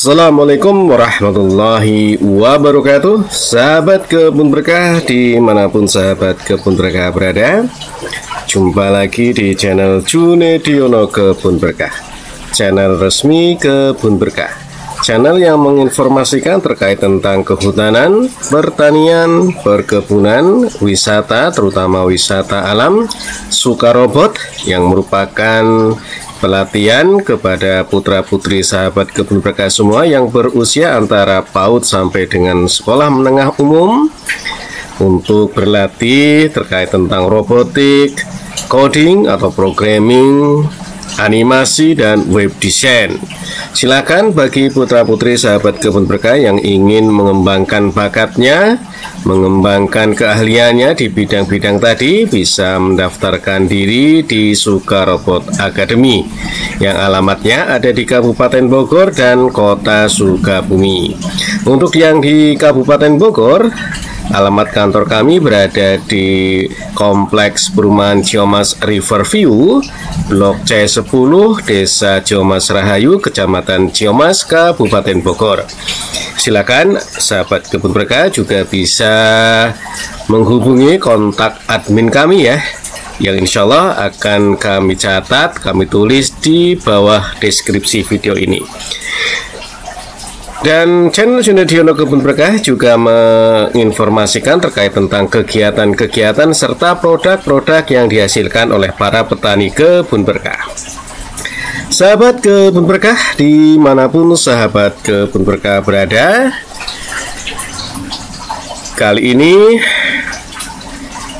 Assalamualaikum warahmatullahi wabarakatuh. Sahabat Kebun Berkah dimanapun sahabat Kebun Berkah berada, jumpa lagi di channel Junediono Kebun Berkah, channel resmi Kebun Berkah, channel yang menginformasikan terkait tentang kehutanan, pertanian, perkebunan, wisata, terutama wisata alam, suka robot yang merupakan pelatihan kepada putra-putri sahabat Kebun Berkah semua yang berusia antara PAUD sampai dengan sekolah menengah umum untuk berlatih terkait tentang robotik, coding atau programming, animasi, dan web design. Silakan bagi putra-putri sahabat Kebun Berkah yang ingin mengembangkan bakatnya, mengembangkan keahliannya di bidang-bidang tadi, bisa mendaftarkan diri di Suka Robot Academy yang alamatnya ada di Kabupaten Bogor dan Kota Sukabumi. Untuk yang di Kabupaten Bogor, alamat kantor kami berada di Kompleks Perumahan Ciamas Riverview, Blok C10, Desa Ciamas Rahayu, Kecamatan Ciamas, Kabupaten Bogor. Silakan sahabat Kebun Berkah juga bisa menghubungi kontak admin kami ya, yang insya Allah akan kami catat, kami tulis di bawah deskripsi video ini. Dan channel Junediono Kebun Berkah juga menginformasikan terkait tentang kegiatan-kegiatan serta produk-produk yang dihasilkan oleh para petani kebun berkah. Sahabat Kebun Berkah dimanapun sahabat Kebun Berkah berada, kali ini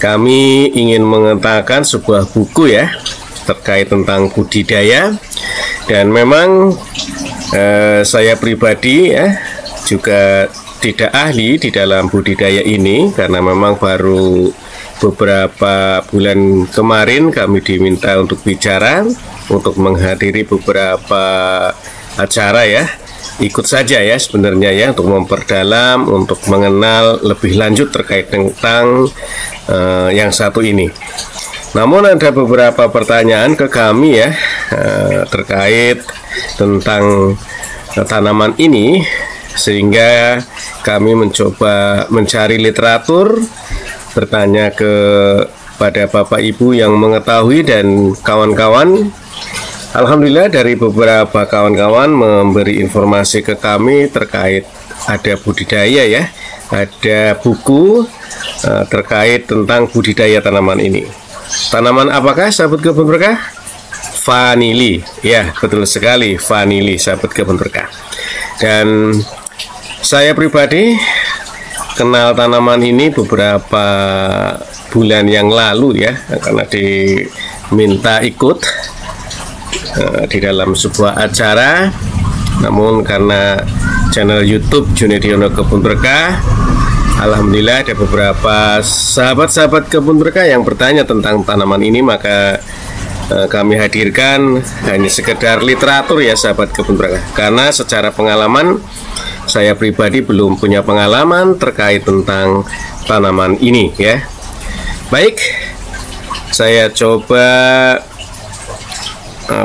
kami ingin mengatakan sebuah buku ya terkait tentang budidaya. Dan memang saya pribadi ya juga tidak ahli di dalam budidaya ini, karena memang baru beberapa bulan kemarin kami diminta untuk bicara, untuk menghadiri beberapa acara ya. Ikut saja ya sebenarnya ya, untuk memperdalam, untuk mengenal lebih lanjut terkait tentang yang satu ini. Namun ada beberapa pertanyaan ke kami ya terkait tentang tanaman ini, sehingga kami mencoba mencari literatur, bertanya kepada Bapak Ibu yang mengetahui dan kawan-kawan. Alhamdulillah dari beberapa kawan-kawan memberi informasi ke kami terkait ada budidaya ya, ada buku terkait tentang budidaya tanaman ini. Tanaman apakah sahabat Kebun Berkah? Vanili, ya betul sekali, vanili sahabat Kebun Berkah. Dan saya pribadi kenal tanaman ini beberapa bulan yang lalu ya, karena diminta ikut di dalam sebuah acara. Namun karena channel YouTube Junediono Kebun Berkah, alhamdulillah ada beberapa sahabat-sahabat Kebun Berkah yang bertanya tentang tanaman ini, maka kami hadirkan hanya sekedar literatur ya sahabat Kebun Berkah. Karena secara pengalaman saya pribadi belum punya pengalaman terkait tentang tanaman ini ya. Baik, saya coba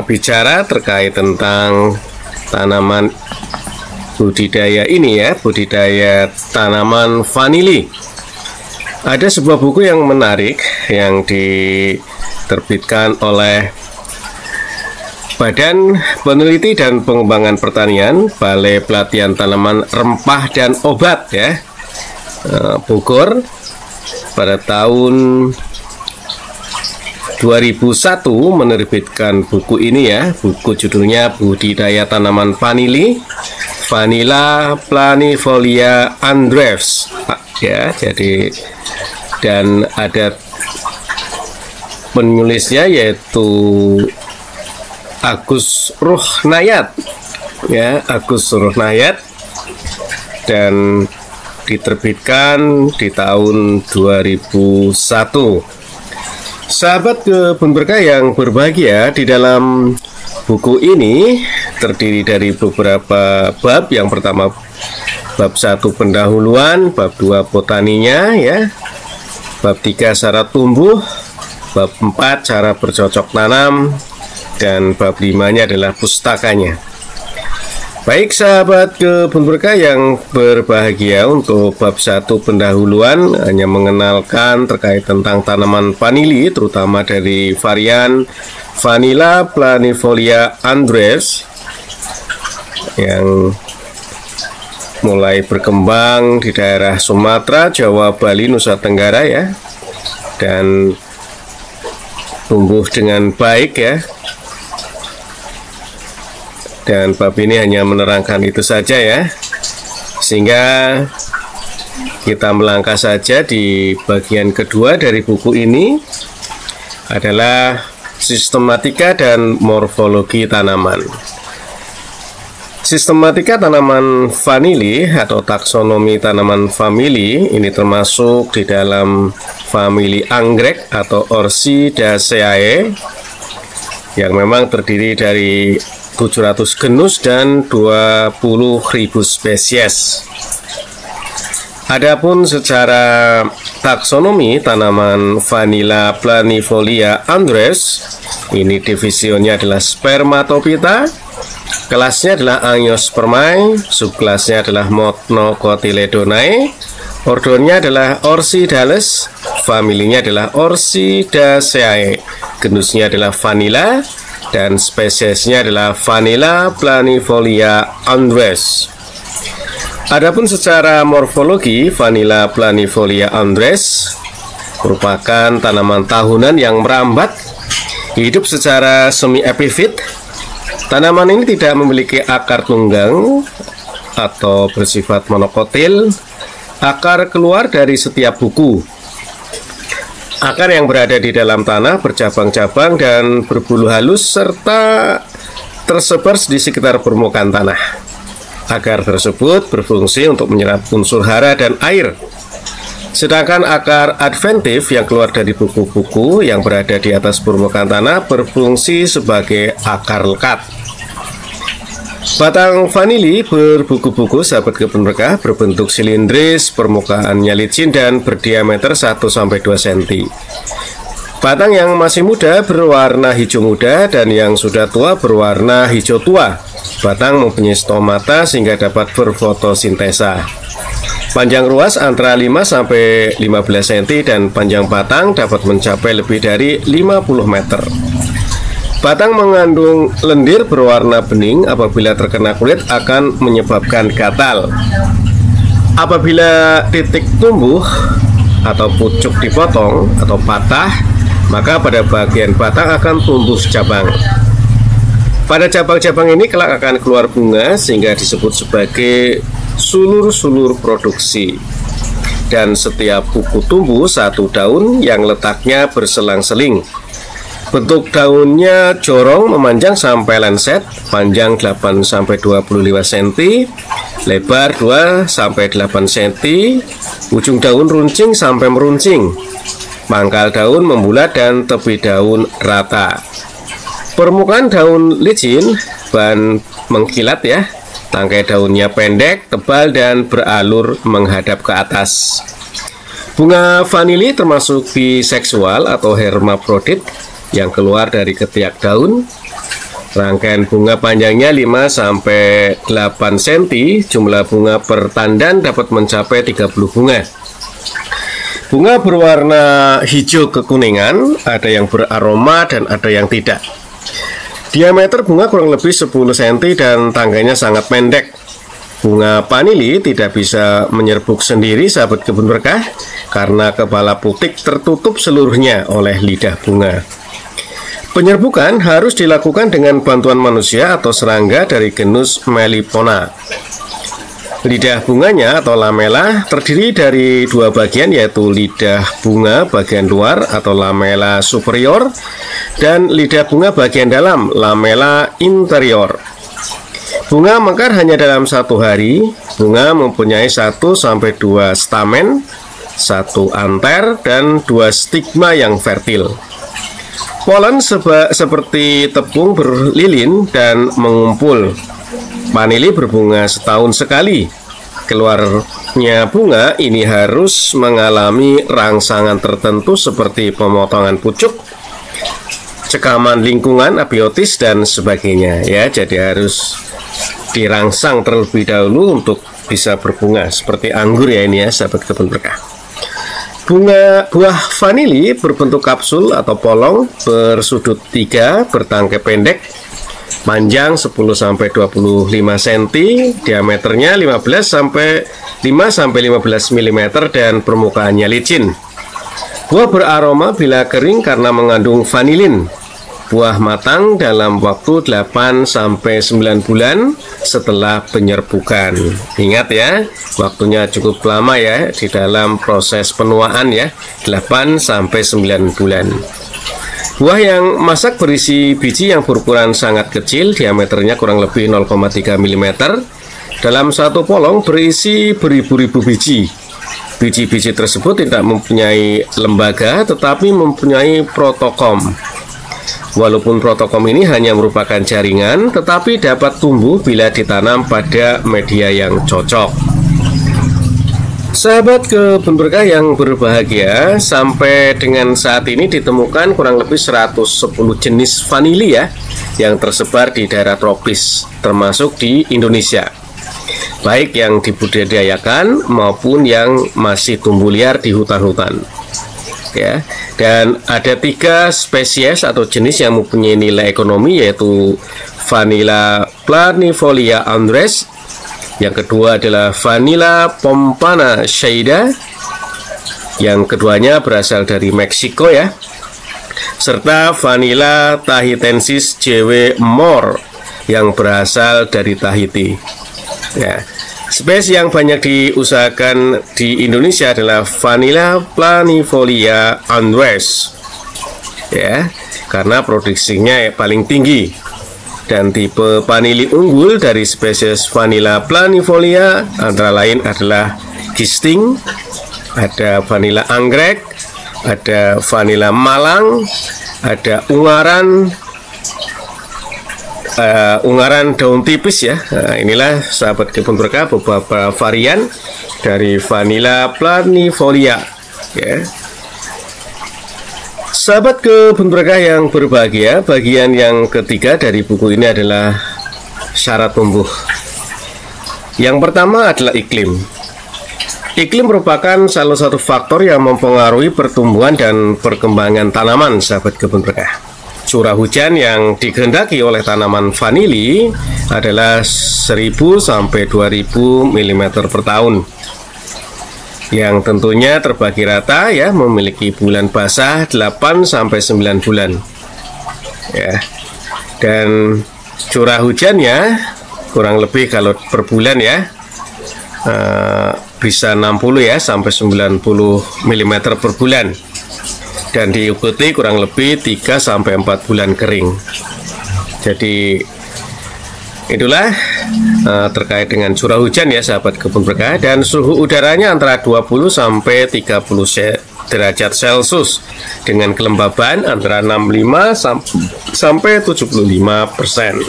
bicara terkait tentang tanaman budidaya ini ya, budidaya tanaman vanili. Ada sebuah buku yang menarik yang diterbitkan oleh Badan Peneliti dan Pengembangan Pertanian, Balai Pelatihan Tanaman Rempah dan Obat ya, Bogor, pada tahun 2001 menerbitkan buku ini ya. Buku judulnya Budidaya Tanaman Vanili, Vanilla planifolia Andrews ya. Jadi dan ada penulisnya yaitu Agus Ruhnayat ya, Agus Ruhnayat, dan diterbitkan di tahun 2001. Sahabat Kebun Berkah yang berbahagia, di dalam buku ini terdiri dari beberapa bab. Yang pertama bab 1 pendahuluan, bab 2 botaninya ya, bab 3 syarat tumbuh, bab 4 cara bercocok tanam, dan bab 5-nya adalah pustakanya. Baik sahabat kebun berkah yang berbahagia, untuk bab 1 pendahuluan hanya mengenalkan terkait tentang tanaman vanili, terutama dari varian Vanilla planifolia Andres yang mulai berkembang di daerah Sumatera, Jawa, Bali, Nusa Tenggara ya, dan tumbuh dengan baik ya. Dan bab ini hanya menerangkan itu saja ya, sehingga kita melangkah saja di bagian kedua dari buku ini, adalah sistematika dan morfologi tanaman. Sistematika tanaman vanili atau taksonomi tanaman famili ini termasuk di dalam famili anggrek atau Orchidaceae yang memang terdiri dari 700 genus dan 20.000 spesies. Adapun secara taksonomi tanaman Vanilla planifolia Andres ini divisionnya adalah Spermatophyta, kelasnya adalah Angiospermae, subkelasnya adalah Monocotyledonae, ordonya adalah Orchidales, familinya adalah Orchidaceae, genusnya adalah Vanilla, dan spesiesnya adalah Vanilla planifolia Andres. Adapun secara morfologi, Vanilla planifolia Andres merupakan tanaman tahunan yang merambat, hidup secara semi epifit. Tanaman ini tidak memiliki akar tunggang atau bersifat monokotil. Akar keluar dari setiap buku. Akar yang berada di dalam tanah bercabang-cabang dan berbulu halus serta tersebar di sekitar permukaan tanah. Akar tersebut berfungsi untuk menyerap unsur hara dan air. Sedangkan akar adventif yang keluar dari buku-buku yang berada di atas permukaan tanah berfungsi sebagai akar lekat. Batang vanili berbuku-buku sahabat kebun berkah berbentuk silindris, permukaannya licin dan berdiameter 1-2 cm. Batang yang masih muda berwarna hijau muda dan yang sudah tua berwarna hijau tua. Batang mempunyai stomata sehingga dapat berfotosintesa. Panjang ruas antara 5-15 cm dan panjang batang dapat mencapai lebih dari 50 meter. Batang mengandung lendir berwarna bening, apabila terkena kulit akan menyebabkan gatal. Apabila titik tumbuh atau pucuk dipotong atau patah, maka pada bagian batang akan tumbuh cabang. Pada cabang-cabang ini kelak akan keluar bunga sehingga disebut sebagai sulur-sulur produksi. Dan setiap buku tumbuh satu daun yang letaknya berselang-seling. Bentuk daunnya jorong memanjang sampai lenset, panjang 8-25 cm, lebar 2-8 cm, ujung daun runcing sampai meruncing, pangkal daun membulat dan tepi daun rata. Permukaan daun licin, bahan mengkilat ya, tangkai daunnya pendek, tebal dan beralur menghadap ke atas. Bunga vanili termasuk biseksual atau hermafrodit yang keluar dari ketiak daun. Rangkaian bunga panjangnya 5-8 cm, jumlah bunga per tandan dapat mencapai 30 bunga. Bunga berwarna hijau kekuningan, ada yang beraroma dan ada yang tidak. Diameter bunga kurang lebih 10 cm dan tangganya sangat pendek. Bunga vanili tidak bisa menyerbuk sendiri sahabat kebun berkah, karena kepala putik tertutup seluruhnya oleh lidah bunga. Penyerbukan harus dilakukan dengan bantuan manusia atau serangga dari genus Melipona. Lidah bunganya atau lamela terdiri dari dua bagian, yaitu lidah bunga bagian luar atau lamela superior dan lidah bunga bagian dalam, lamela interior. Bunga mekar hanya dalam 1 hari. Bunga mempunyai 1-2 stamen, 1 anter dan 2 stigma yang fertil. Polen seperti tepung berlilin dan mengumpul. Vanili berbunga setahun sekali. Keluarnya bunga ini harus mengalami rangsangan tertentu seperti pemotongan pucuk, cekaman lingkungan abiotis dan sebagainya ya. Jadi harus dirangsang terlebih dahulu untuk bisa berbunga seperti anggur ya ini ya sahabat kebun berkah. Buah vanili berbentuk kapsul atau polong bersudut 3, bertangkai pendek, panjang 10-25 cm, diameternya 5-15 mm dan permukaannya licin. Buah beraroma bila kering karena mengandung vanilin. Buah matang dalam waktu 8-9 bulan setelah penyerbukan. Ingat ya, waktunya cukup lama ya di dalam proses penuaan ya, 8-9 bulan. Buah yang masak berisi biji yang berukuran sangat kecil, diameternya kurang lebih 0,3 mm. Dalam satu polong berisi beribu-ribu biji. Biji-biji tersebut tidak mempunyai lembaga tetapi mempunyai protokom. Walaupun protokom ini hanya merupakan jaringan, tetapi dapat tumbuh bila ditanam pada media yang cocok. Sahabat kebun berkah yang berbahagia, sampai dengan saat ini ditemukan kurang lebih 110 jenis vanili ya, yang tersebar di daerah tropis, termasuk di Indonesia. Baik yang dibudidayakan maupun yang masih tumbuh liar di hutan-hutan. Ya, dan ada 3 spesies atau jenis yang mempunyai nilai ekonomi, yaitu Vanilla planifolia Andres, yang kedua adalah Vanilla pompana shada, yang keduanya berasal dari Meksiko ya, serta Vanilla tahitensis JW Moore yang berasal dari Tahiti ya. Spesies yang banyak diusahakan di Indonesia adalah Vanilla planifolia Andres ya, karena produksinya paling tinggi. Dan tipe vanili unggul dari spesies Vanilla planifolia antara lain adalah gisting, ada Vanilla anggrek, ada Vanilla malang, ada ungaran daun tipis ya. Nah, inilah sahabat kebun berkah beberapa varian dari Vanilla planifolia ya. Sahabat kebun berkah yang berbahagia, bagian yang ketiga dari buku ini adalah syarat tumbuh. Yang pertama adalah iklim. Iklim merupakan salah satu faktor yang mempengaruhi pertumbuhan dan perkembangan tanaman, sahabat kebun berkah. Curah hujan yang dikehendaki oleh tanaman vanili adalah 1000 sampai 2000 mm per tahun, yang tentunya terbagi rata ya, memiliki bulan basah 8 sampai 9 bulan ya. Dan curah hujannya kurang lebih kalau per bulan ya bisa 60 ya sampai 90 mm per bulan, dan diikuti kurang lebih 3 sampai 4 bulan kering. Jadi itulah terkait dengan curah hujan ya sahabat kebun berkah. Dan suhu udaranya antara 20 sampai 30 derajat Celcius dengan kelembaban antara 65 sampai 75%.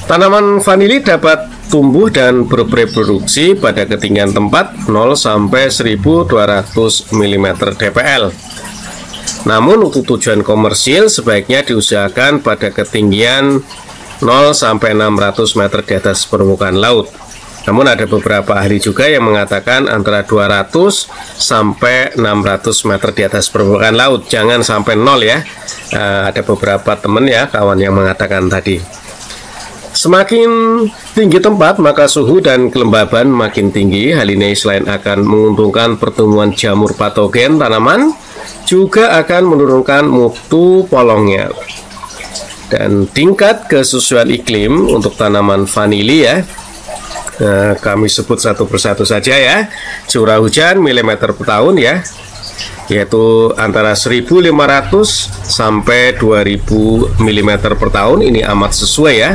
Tanaman vanili dapat tumbuh dan bereproduksi pada ketinggian tempat 0 sampai 1200 mm DPL. Namun untuk tujuan komersil sebaiknya diusahakan pada ketinggian 0 sampai 600 meter di atas permukaan laut. Namun ada beberapa ahli juga yang mengatakan antara 200 sampai 600 meter di atas permukaan laut, jangan sampai 0 ya. Ada beberapa teman ya, kawan yang mengatakan tadi. Semakin tinggi tempat, maka suhu dan kelembaban makin tinggi. Hal ini selain akan menguntungkan pertumbuhan jamur patogen tanaman, juga akan menurunkan mutu polongnya. Dan tingkat kesesuaian iklim untuk tanaman vanili ya, kami sebut satu persatu saja ya. Curah hujan milimeter per tahun ya, yaitu antara 1500 sampai 2000 mm per tahun. Ini amat sesuai ya.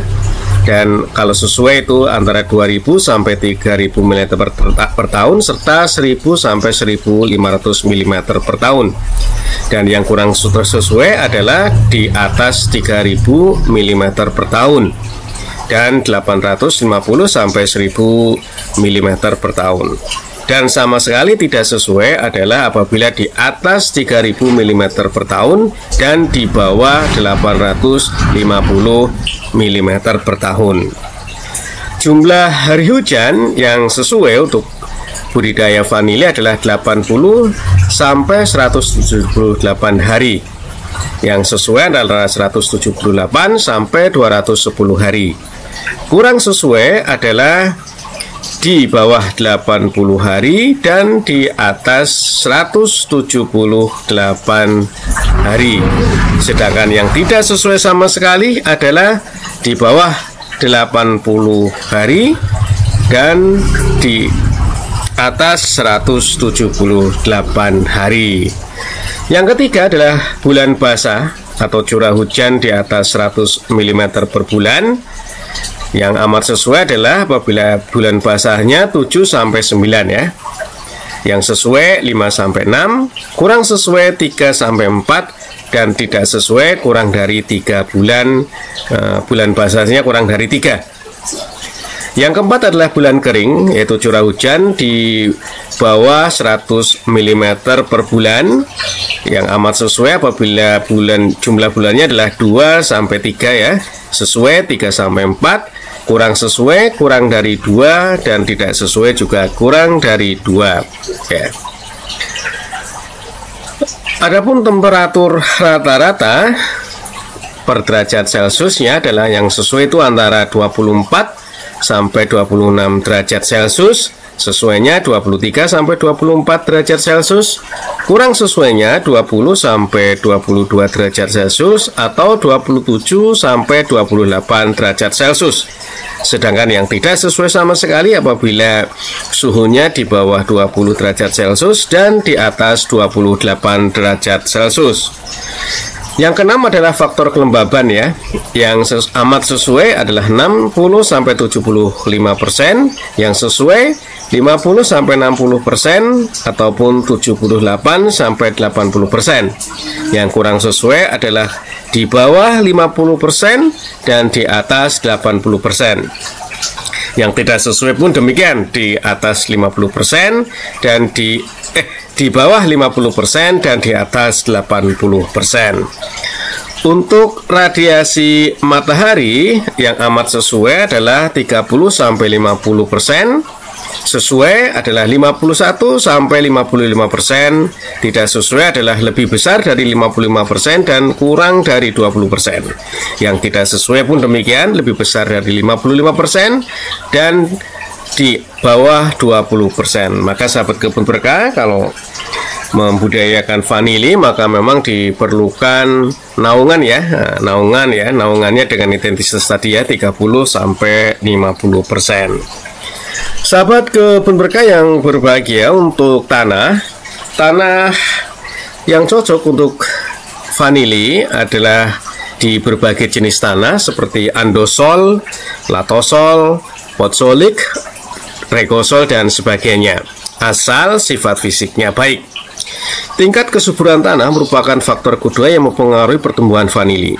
Dan kalau sesuai itu antara 2000 sampai 3000 mm per tahun, serta 1000 sampai 1500 mm per tahun. Dan yang kurang sesuai adalah di atas 3000 mm per tahun dan 850 sampai 1000 mm per tahun. Dan sama sekali tidak sesuai adalah apabila di atas 3000 mm per tahun dan di bawah 850 mm per tahun. Jumlah hari hujan yang sesuai untuk budidaya vanili adalah 80 sampai 178 hari. Yang sesuai adalah 178 sampai 210 hari. Kurang sesuai adalah di bawah 80 hari dan di atas 178 hari. Sedangkan yang tidak sesuai sama sekali adalah di bawah 80 hari dan di atas 178 hari. Yang ketiga adalah bulan basah atau curah hujan di atas 100 mm per bulan. Yang amat sesuai adalah apabila bulan basahnya 7 sampai 9 ya. Yang sesuai 5 sampai 6, kurang sesuai 3 sampai 4 dan tidak sesuai kurang dari 3 bulan. Bulan basahnya kurang dari 3. Yang keempat adalah bulan kering, yaitu curah hujan di bawah 100 mm per bulan. Yang amat sesuai apabila jumlah bulannya adalah 2 sampai 3 ya. Sesuai 3 sampai 4, kurang sesuai kurang dari 2 dan tidak sesuai juga kurang dari 2 ya. Adapun temperatur rata-rata per derajat Celciusnya adalah yang sesuai itu antara 24 sampai 26 derajat Celcius, sesuainya 23 sampai 24 derajat Celcius, kurang sesuainya 20 sampai 22 derajat Celcius atau 27 sampai 28 derajat Celcius. Sedangkan yang tidak sesuai sama sekali apabila suhunya di bawah 20 derajat Celcius dan di atas 28 derajat Celcius. Yang keenam adalah faktor kelembaban ya. Yang amat sesuai adalah 60 sampai 75%, yang sesuai 50 sampai 60% ataupun 78 sampai 80%. Yang kurang sesuai adalah di bawah 50% dan di atas 80%. Yang tidak sesuai pun demikian, di atas 50% dan di bawah 50% dan di atas 80%. Untuk radiasi matahari yang amat sesuai adalah 30 sampai 50%, sesuai adalah 51 sampai 55%, tidak sesuai adalah lebih besar dari 55% dan kurang dari 20%. Yang tidak sesuai pun demikian, lebih besar dari 55% dan di bawah 20%. Maka sahabat kebun berkah, kalau membudidayakan vanili maka memang diperlukan naungan ya. Naungannya dengan intensitas tadi ya 30 sampai 50%. Sahabat kebun berkah yang berbahagia, untuk tanah yang cocok untuk vanili adalah di berbagai jenis tanah seperti andosol, latosol, potsolik, regosol dan sebagainya, asal sifat fisiknya baik. Tingkat kesuburan tanah merupakan faktor kedua yang mempengaruhi pertumbuhan vanili.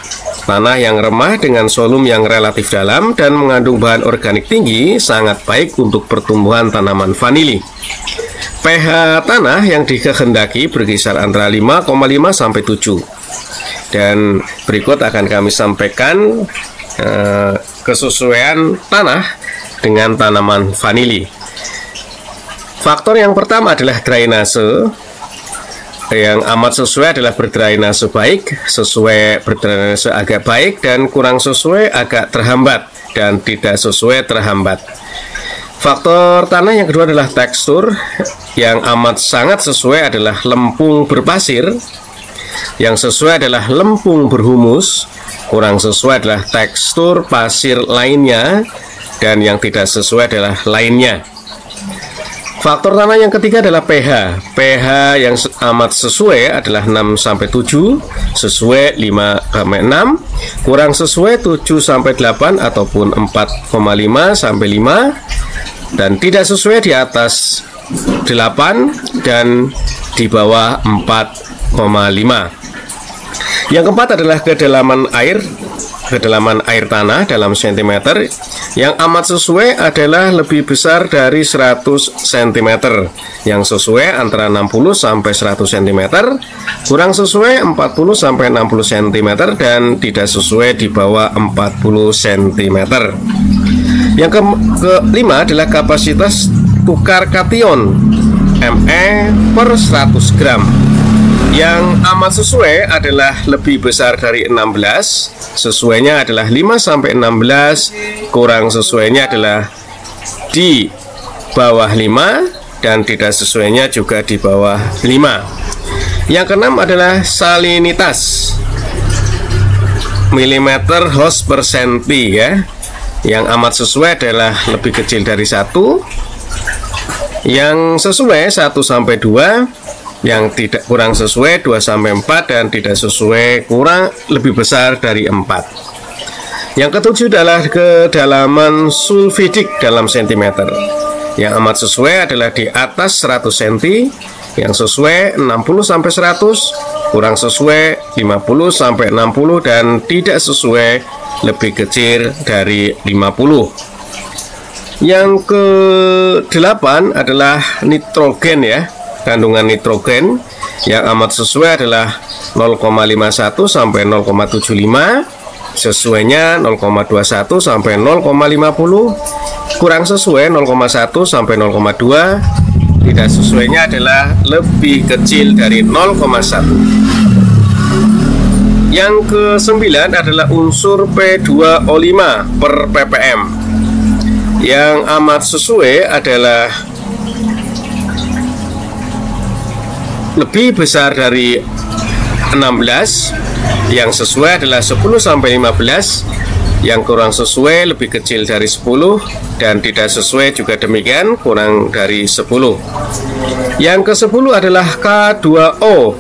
Tanah yang remah dengan volum yang relatif dalam dan mengandung bahan organik tinggi sangat baik untuk pertumbuhan tanaman vanili. pH tanah yang dikehendaki berkisar antara 5,5 sampai 7. Dan berikut akan kami sampaikan kesesuaian tanah dengan tanaman vanili. Faktor yang pertama adalah drainase. Yang amat sesuai adalah berdrainase baik, sesuai berdrainase agak baik, dan kurang sesuai agak terhambat, dan tidak sesuai terhambat. Faktor tanah yang kedua adalah tekstur. Yang amat sangat sesuai adalah lempung berpasir. Yang sesuai adalah lempung berhumus. Kurang sesuai adalah tekstur pasir lainnya, dan yang tidak sesuai adalah lainnya. Faktor tanah yang ketiga adalah pH. pH yang amat sesuai adalah 6 sampai 7, sesuai 5 sampai 6, kurang sesuai 7 sampai 8 ataupun 4,5 sampai 5, dan tidak sesuai di atas 8 dan di bawah 4,5. Yang keempat adalah kedalaman air tanah dalam sentimeter. Yang amat sesuai adalah lebih besar dari 100 cm. Yang sesuai antara 60 sampai 100 cm, kurang sesuai 40 sampai 60 cm, dan tidak sesuai di bawah 40 cm. Yang kelima adalah kapasitas tukar kation Me per 100 gram. Yang amat sesuai adalah lebih besar dari 16, sesuainya adalah 5-16, kurang sesuainya adalah di bawah 5, dan tidak sesuainya juga di bawah 5. Yang keenam adalah salinitas milimeter Hos per senti ya. Yang amat sesuai adalah lebih kecil dari 1, yang sesuai 1-2, yang tidak kurang sesuai 2-4, dan tidak sesuai kurang lebih besar dari 4. Yang ketujuh adalah kedalaman sulfidik dalam sentimeter. Yang amat sesuai adalah di atas 100 cm, yang sesuai 60-100, kurang sesuai 50-60, dan tidak sesuai lebih kecil dari 50. Yang ke-8 adalah nitrogen ya, kandungan nitrogen. Yang amat sesuai adalah 0,51 sampai 0,75, sesuainya 0,21 sampai 0,50, kurang sesuai 0,1 sampai 0,2, tidak sesuainya adalah lebih kecil dari 0,1. Yang ke-9 adalah unsur P2O5 per ppm. Yang amat sesuai adalah lebih besar dari 16, yang sesuai adalah 10-15, yang kurang sesuai lebih kecil dari 10, dan tidak sesuai juga demikian, kurang dari 10. Yang ke-10 adalah K2O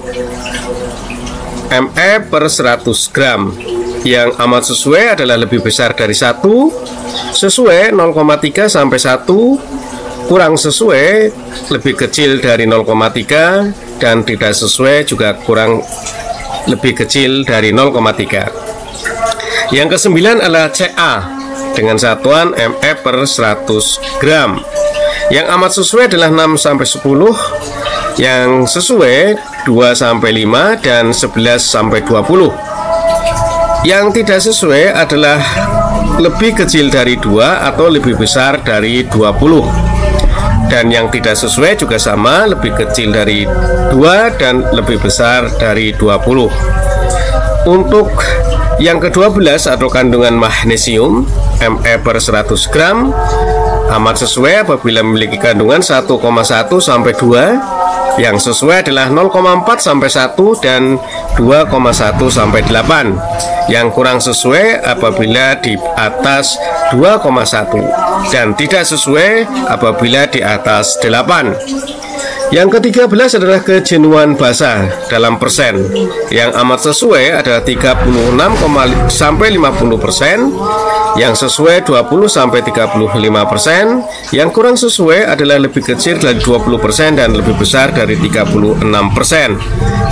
Me per 100 gram. Yang amat sesuai adalah lebih besar dari 1, sesuai 0,3 sampai 1, kurang sesuai lebih kecil dari 0,3, dan tidak sesuai juga kurang lebih kecil dari 0,3. Yang ke-9 adalah Ca dengan satuan Me per 100 gram. Yang amat sesuai adalah 6-10, yang sesuai 2-5, dan 11-20. Yang tidak sesuai adalah lebih kecil dari 2 atau lebih besar dari 20. Dan yang tidak sesuai juga sama, lebih kecil dari 2 dan lebih besar dari 20. Untuk yang ke-12 atau kandungan magnesium Me per 100 gram, amat sesuai apabila memiliki kandungan 1,1 sampai 2. Yang sesuai adalah 0,4 sampai 1 dan 2,1 sampai 8. Yang kurang sesuai apabila di atas 2,1 dan tidak sesuai apabila di atas 8. Yang ke-13 adalah kejenuhan basah dalam persen. Yang amat sesuai adalah 36 sampai 50%, yang sesuai 20 sampai 35%, yang kurang sesuai adalah lebih kecil dari 20% dan lebih besar dari 36%,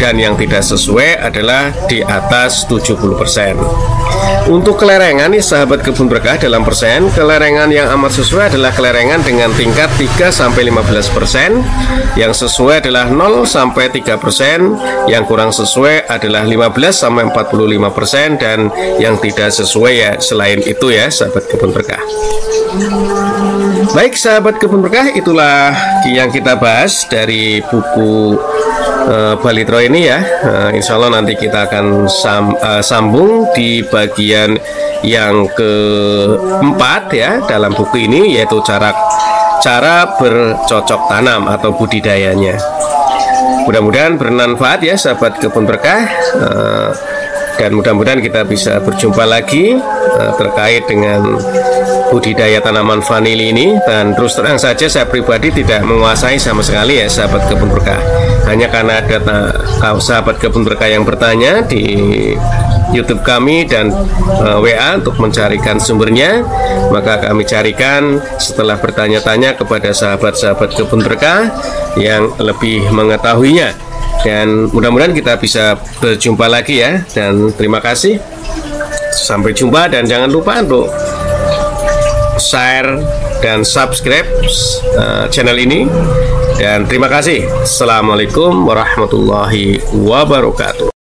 dan yang tidak sesuai adalah di atas 70%. Untuk kelerengan nih sahabat kebun berkah dalam persen, kelerengan yang amat sesuai adalah kelerengan dengan tingkat 3 sampai 15%, yang sesuai adalah 0 sampai 3%, yang kurang sesuai adalah 15 sampai 45%, dan yang tidak sesuai ya selain itu ya sahabat kebun berkah. Baik sahabat kebun berkah, itulah yang kita bahas dari buku Balitro ini ya. Insya Allah nanti kita akan sambung di bagian yang keempat ya dalam buku ini, yaitu cara bercocok tanam atau budidayanya. Mudah-mudahan bermanfaat ya sahabat kebun berkah, dan mudah-mudahan kita bisa berjumpa lagi terkait dengan budidaya tanaman vanili ini. Dan terus terang saja saya pribadi tidak menguasai sama sekali ya sahabat kebun berkah. Hanya karena ada sahabat kebun berkah yang bertanya di YouTube kami dan WA untuk mencarikan sumbernya, maka kami carikan setelah bertanya-tanya kepada sahabat-sahabat kebun berkah yang lebih mengetahuinya. Dan mudah-mudahan kita bisa berjumpa lagi ya. Dan terima kasih, sampai jumpa, dan jangan lupa untuk share dan subscribe channel ini. Dan terima kasih. Assalamualaikum warahmatullahi wabarakatuh.